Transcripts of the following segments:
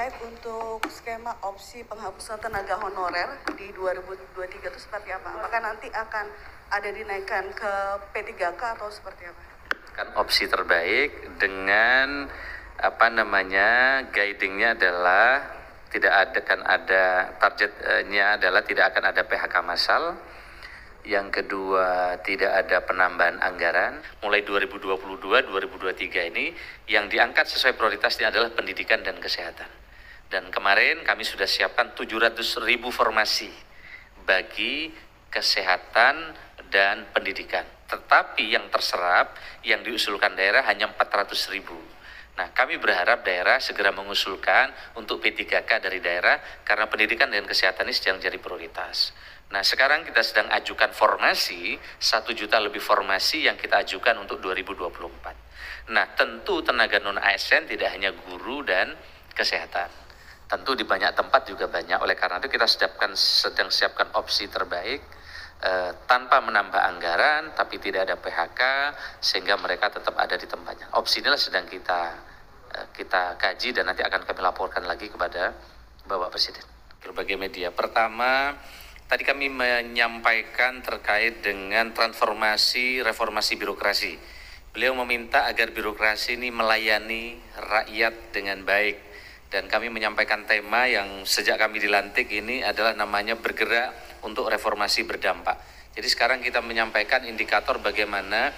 terkait untuk skema opsi penghapusan tenaga honorer di 2023 itu seperti apa? Apakah nanti akan ada dinaikkan ke P3K atau seperti apa? Kan opsi terbaik dengan guidingnya adalah targetnya adalah tidak akan ada PHK massal. Yang kedua, tidak ada penambahan anggaran. Mulai 2022-2023 ini yang diangkat sesuai prioritasnya adalah pendidikan dan kesehatan. Dan kemarin kami sudah siapkan 700.000 formasi bagi kesehatan dan pendidikan. Tetapi yang terserap, yang diusulkan daerah hanya 400.000. Nah, kami berharap daerah segera mengusulkan untuk P3K dari daerah karena pendidikan dan kesehatan ini sedang jadi prioritas. Nah, sekarang kita sedang ajukan formasi, 1 juta lebih formasi yang kita ajukan untuk 2024. Nah, tentu tenaga non-ASN tidak hanya guru dan kesehatan. Tentu di banyak tempat juga banyak, oleh karena itu kita sedang siapkan opsi terbaik tanpa menambah anggaran, tapi tidak ada PHK, sehingga mereka tetap ada di tempatnya. Opsi inilah sedang kita kaji dan nanti akan kami laporkan lagi kepada Bapak Presiden. Berbagai media. Pertama, tadi kami menyampaikan terkait dengan reformasi birokrasi. Beliau meminta agar birokrasi ini melayani rakyat dengan baik. Dan kami menyampaikan tema yang sejak kami dilantik ini adalah namanya bergerak untuk reformasi berdampak. Jadi sekarang kita menyampaikan indikator bagaimana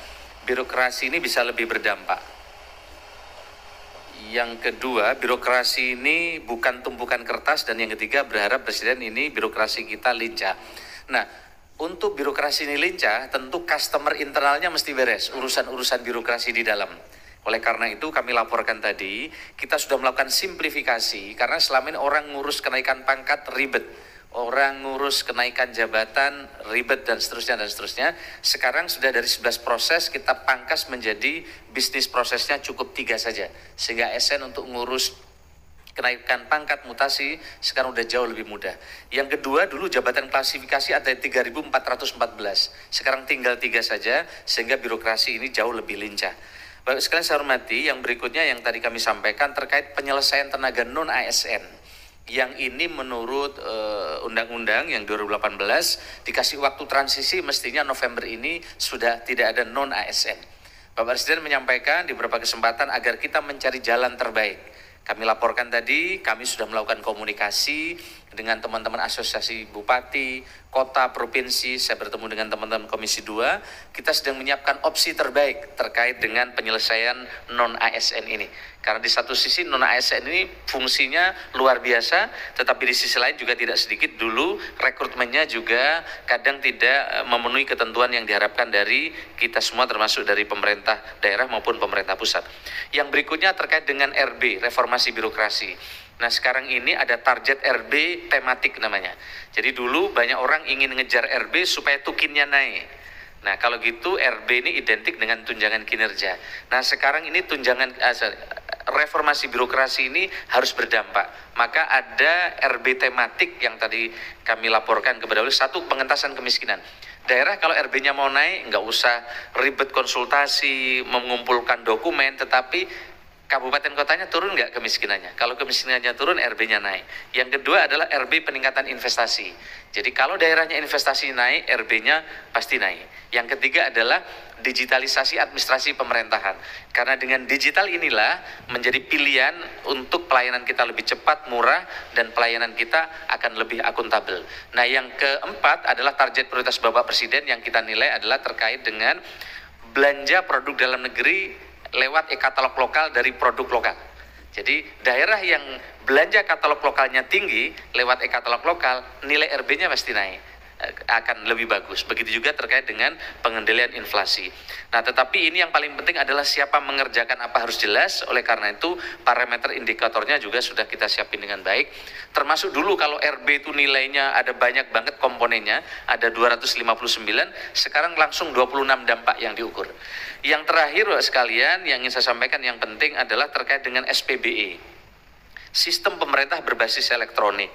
birokrasi ini bisa lebih berdampak. Yang kedua, birokrasi ini bukan tumpukan kertas, dan yang ketiga berharap Presiden ini birokrasi kita lincah. Nah, untuk birokrasi ini lincah, tentu customer internalnya mesti beres, urusan-urusan birokrasi di dalam. Oleh karena itu kami laporkan tadi, kita sudah melakukan simplifikasi, karena selama ini orang ngurus kenaikan pangkat ribet, orang ngurus kenaikan jabatan ribet dan seterusnya. Sekarang sudah dari 11 proses kita pangkas menjadi bisnis prosesnya cukup 3 saja, sehingga ASN untuk ngurus kenaikan pangkat mutasi sekarang udah jauh lebih mudah. Yang kedua, dulu jabatan klasifikasi ada 3.414, sekarang tinggal 3 saja, sehingga birokrasi ini jauh lebih lincah. Bapak sekalian saya hormati, yang berikutnya yang tadi kami sampaikan terkait penyelesaian tenaga non-ASN. Yang ini menurut undang-undang yang 2018 dikasih waktu transisi, mestinya November ini sudah tidak ada non-ASN. Bapak Presiden menyampaikan di beberapa kesempatan agar kita mencari jalan terbaik. Kami laporkan tadi, kami sudah melakukan komunikasi dengan teman-teman asosiasi bupati, kota, provinsi, saya bertemu dengan teman-teman Komisi 2, kita sedang menyiapkan opsi terbaik terkait dengan penyelesaian non-ASN ini. Karena di satu sisi non-ASN ini fungsinya luar biasa, tetapi di sisi lain juga tidak sedikit dulu rekrutmennya juga kadang tidak memenuhi ketentuan yang diharapkan dari kita semua, termasuk dari pemerintah daerah maupun pemerintah pusat. Yang berikutnya terkait dengan RB, reformasi birokrasi. Nah, sekarang ini ada target RB tematik namanya. Jadi dulu banyak orang ingin ngejar RB supaya tukinnya naik. Nah, kalau gitu RB ini identik dengan tunjangan kinerja. Nah, sekarang ini reformasi birokrasi ini harus berdampak. Maka ada RB tematik yang tadi kami laporkan kepada beliau. 1, pengentasan kemiskinan. Daerah kalau RB-nya mau naik, nggak usah ribet konsultasi, mengumpulkan dokumen, tetapi kabupaten kotanya turun nggak kemiskinannya? Kalau kemiskinannya turun, RB-nya naik. Yang kedua adalah RB peningkatan investasi. Jadi kalau daerahnya investasi naik, RB-nya pasti naik. Yang ketiga adalah digitalisasi administrasi pemerintahan. Karena dengan digital inilah menjadi pilihan untuk pelayanan kita lebih cepat, murah, dan pelayanan kita akan lebih akuntabel. Nah, yang keempat adalah target prioritas Bapak Presiden yang kita nilai adalah terkait dengan belanja produk dalam negeri lewat e-katalog lokal dari produk lokal. Jadi daerah yang belanja katalog lokalnya tinggi lewat e-katalog lokal, nilai RB-nya pasti naik, akan lebih bagus. Begitu juga terkait dengan pengendalian inflasi. Nah, tetapi ini yang paling penting adalah siapa mengerjakan apa harus jelas. Oleh karena itu parameter indikatornya juga sudah kita siapin dengan baik. Termasuk dulu kalau RB itu nilainya ada banyak banget komponennya, ada 259, sekarang langsung 26 dampak yang diukur. Yang terakhir Bapak sekalian yang ingin saya sampaikan yang penting adalah terkait dengan SPBE. Sistem pemerintah berbasis elektronik.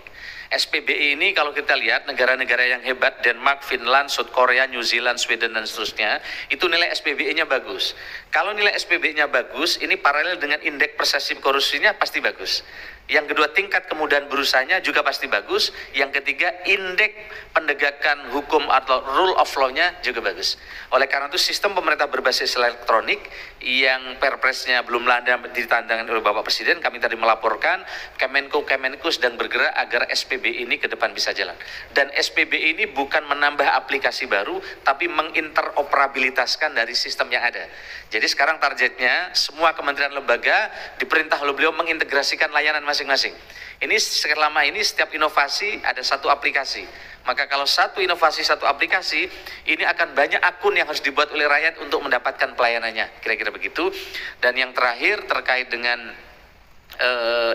SPBE ini kalau kita lihat negara-negara yang hebat, Denmark, Finland, South Korea, New Zealand, Sweden, dan seterusnya, itu nilai SPBE-nya bagus. Kalau nilai SPBE-nya bagus, ini paralel dengan indeks persepsi korupsinya pasti bagus. Yang kedua, tingkat kemudahan berusahanya juga pasti bagus. Yang ketiga, indeks penegakan hukum atau rule of law-nya juga bagus. Oleh karena itu, sistem pemerintah berbasis elektronik yang perpresnya belum ada ditandangkan oleh Bapak Presiden, kami tadi melaporkan Kemenko sedang bergerak agar SPB ini ke depan bisa jalan. Dan SPB ini bukan menambah aplikasi baru, tapi menginteroperabilitaskan dari sistem yang ada. Jadi sekarang targetnya semua kementerian lembaga diperintah oleh beliau mengintegrasikan layanan masing-masing. Ini selama ini setiap inovasi ada satu aplikasi. Maka kalau satu inovasi satu aplikasi, ini akan banyak akun yang harus dibuat oleh rakyat untuk mendapatkan pelayanannya. Kira-kira begitu. Dan yang terakhir terkait dengan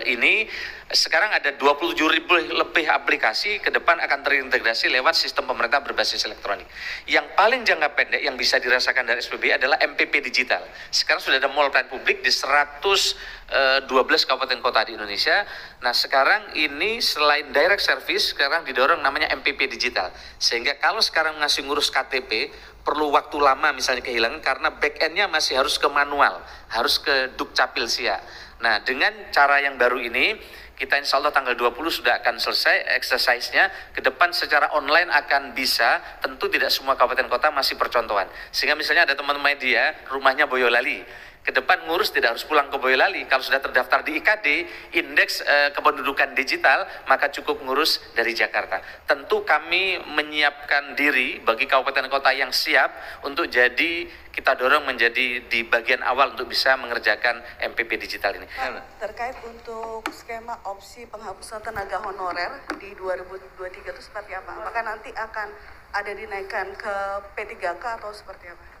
ini, sekarang ada 27.000 lebih aplikasi, ke depan akan terintegrasi lewat sistem pemerintah berbasis elektronik. Yang paling jangka pendek yang bisa dirasakan dari SPB adalah MPP digital. Sekarang sudah ada mall pelayanan publik di 112 kabupaten kota di Indonesia. Nah sekarang ini selain direct service, sekarang didorong namanya MPP digital. Sehingga kalau sekarang ngasih ngurus KTP, perlu waktu lama misalnya kehilangan karena back end-nya masih harus ke manual, harus ke Dukcapil Siak. Nah, dengan cara yang baru ini, kita insya Allah tanggal 20 sudah akan selesai exercise-nya. Ke depan secara online akan bisa, tentu tidak semua kabupaten kota masih percontohan. Sehingga misalnya ada teman media, rumahnya Boyolali. Ke depan ngurus tidak harus pulang ke Boyolali. Kalau sudah terdaftar di IKD, indeks kependudukan digital, maka cukup ngurus dari Jakarta. Tentu kami menyiapkan diri bagi kabupaten kota yang siap untuk jadi, kita dorong menjadi di bagian awal untuk bisa mengerjakan MPP digital ini. Terkait untuk skema opsi penghapusan tenaga honorer di 2023 itu seperti apa? Apakah nanti akan ada dinaikkan ke P3K atau seperti apa?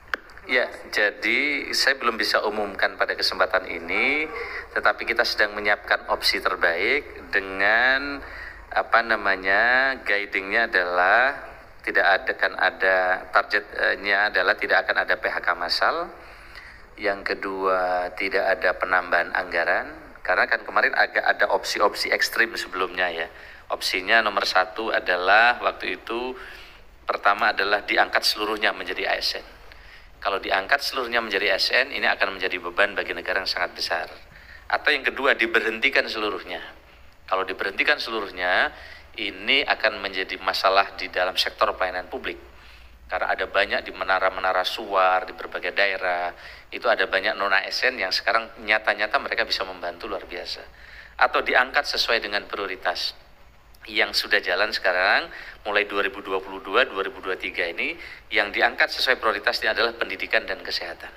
Ya, jadi saya belum bisa umumkan pada kesempatan ini, tetapi kita sedang menyiapkan opsi terbaik dengan guidingnya adalah targetnya adalah tidak akan ada PHK massal. Yang kedua, tidak ada penambahan anggaran, karena kan kemarin agak ada opsi-opsi ekstrim sebelumnya ya. Opsinya nomor 1 adalah waktu itu pertama adalah diangkat seluruhnya menjadi ASN. Kalau diangkat seluruhnya menjadi ASN, ini akan menjadi beban bagi negara yang sangat besar. Atau yang kedua, diberhentikan seluruhnya. Kalau diberhentikan seluruhnya, ini akan menjadi masalah di dalam sektor pelayanan publik. Karena ada banyak di menara-menara suar, di berbagai daerah, itu ada banyak non-ASN yang sekarang nyata-nyata mereka bisa membantu luar biasa. Atau diangkat sesuai dengan prioritas yang sudah jalan sekarang mulai 2022-2023 ini, yang diangkat sesuai prioritasnya adalah pendidikan dan kesehatan.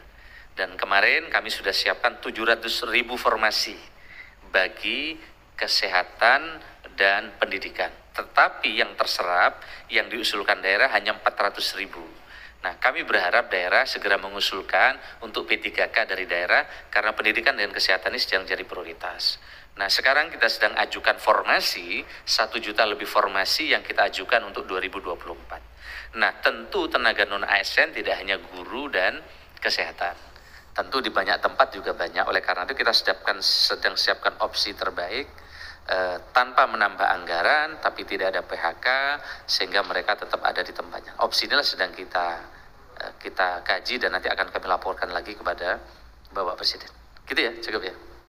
Dan kemarin kami sudah siapkan 700.000 formasi bagi kesehatan dan pendidikan. Tetapi yang terserap, yang diusulkan daerah hanya 400.000. Nah, kami berharap daerah segera mengusulkan untuk P3K dari daerah, karena pendidikan dan kesehatan ini sedang jadi prioritas. Nah, sekarang kita sedang ajukan formasi, 1 juta lebih formasi yang kita ajukan untuk 2024. Nah, tentu tenaga non-ASN tidak hanya guru dan kesehatan. Tentu di banyak tempat juga banyak. Oleh karena itu kita sedang siapkan opsi terbaik, tanpa menambah anggaran, tapi tidak ada PHK, sehingga mereka tetap ada di tempatnya. Opsi inilah sedang kita kaji dan nanti akan kami laporkan lagi kepada Bapak Presiden. Gitu ya, cukup ya.